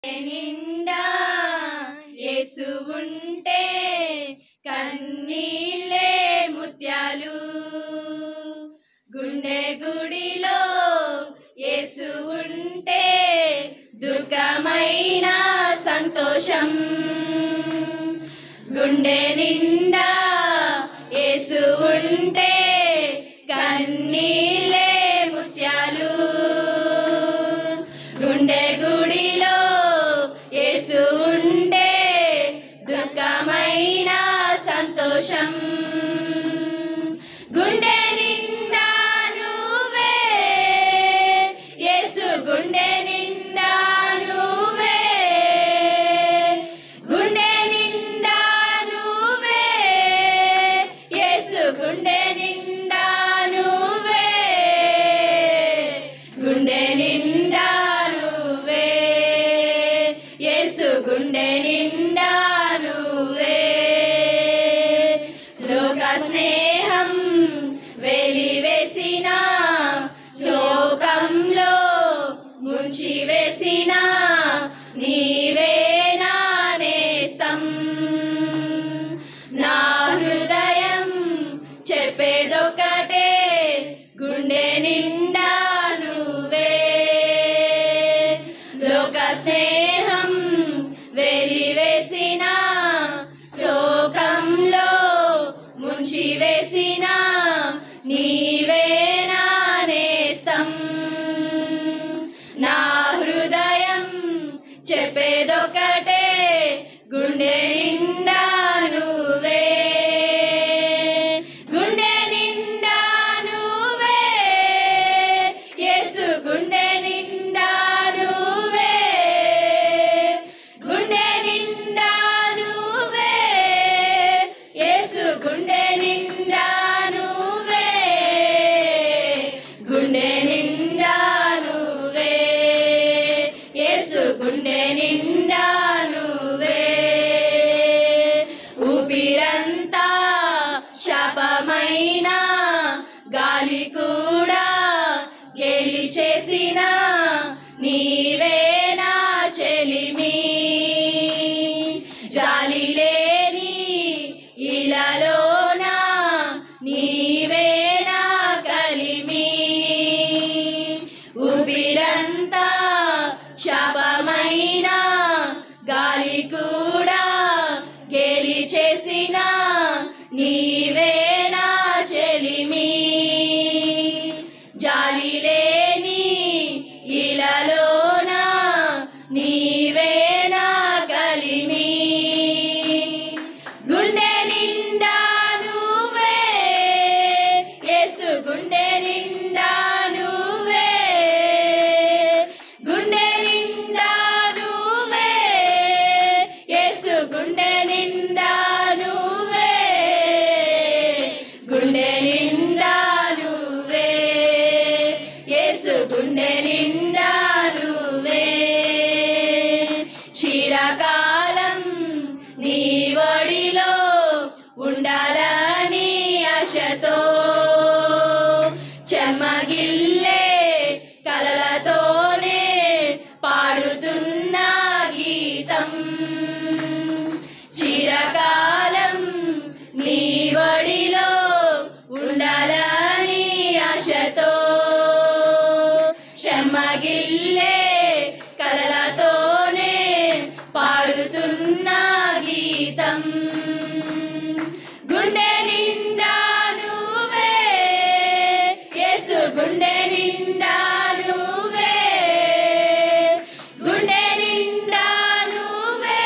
నిండా యేసు ఉంటే కన్నీళ్ళే ముత్యాలు. గుండె గుడిలో యేసు ఉంటే దుఃఖమైన సంతోషం. గుండె నిండా యేసు ఉంటే కన్నీళ్ళే ముత్యాలు. గుండె గుడిలో యేసు ఉంటే దుఃఖమైన సంతోషం. గుండె నిండా నువ్వే యేసు, గుండె నిండా నువ్వే, గుండె నిండా నువ్వే యేసు, గుండె నిండా నువ్వే, గుండె నిండా నువ్వే యేసు, గుండె నిండా నువ్వే. లోక స్నేహం వెలివేసిన శోకంలో ముంచివేసిన నీవే నా నేస్తం. నా హృదయం చెప్పేదొకటే, గుండె నిండా నువ్వే. లోక స్నేహం వెలివేసిన శోకంలో ముంచివేసిన నీవే నా నేస్తం. నా హృదయం చెప్పేదొకటే, గుండె నిండా నువ్వే, గుండె నిండా నువ్వే యేసు, గుండె నిండా నువ్వే, గుండె నిండా నువ్వే యేసు, గుండె నిండా నువ్వే, గుండె నిండా నువ్వే యేసు, గుండె నిండా నువ్వే. ఊపిరంతా శాపమైన గాలి కూడా గెలిచేసిన నీవే నా చెలిమి. జాలి లేని ఇలాలోన నీవే నా కలిమి. ఊపిరంతా శాపమైన గాలి కూడా గెలిచేసిన నీవే నా చెలిమి. జాలి లేని ఇలాలోన నీవే నా కలిమి. గుండె నిండా నువ్వే యేసు, గుండె నిండా నువ్వే, గుండె నిండా నువ్వే యేసు, గుండె నిండా నువ్వే, గుండె నిండా నువ్వే యేసు, గుండె నిండా నువ్వే. చిరకాలం నీ ఒడిలో ఉండాలని ఆశతో చెమ్మగిల్లే కలలతోనే పాడుతున్న గీతం. చిరకాలం నీ ఒడిలో ఉండాలని ఆశతో చెమ్మగిల్లే కలలతోనే పాడుతున్న గీతం. గుండె నిండా నువ్వే యేసు, గుండె నిండా నువ్వే, గుండె నిండా నువ్వే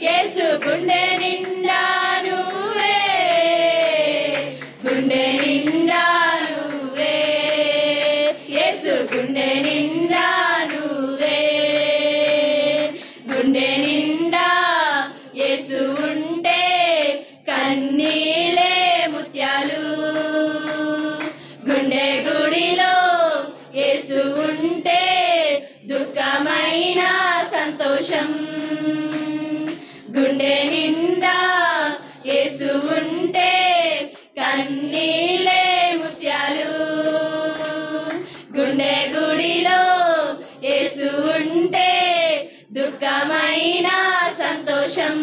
యేసు, గుండె నిండా నువ్వే, గుండె నిండా నువ్వే యేసు, గుండె నిండా నువ్వే. గుండె నిండా యేసు ఉంటే కన్నీళ్ళే ముత్యాలు. గుండె గుడిలో యేసు ఉంటే దుఃఖమైన సంతోషం. గుండె నిండా యేసు ఉంటే కన్నీళ్ళే ముత్యాలు. గుండె గుడిలో యేసు ఉంటే దుఃఖమైన సంతోషం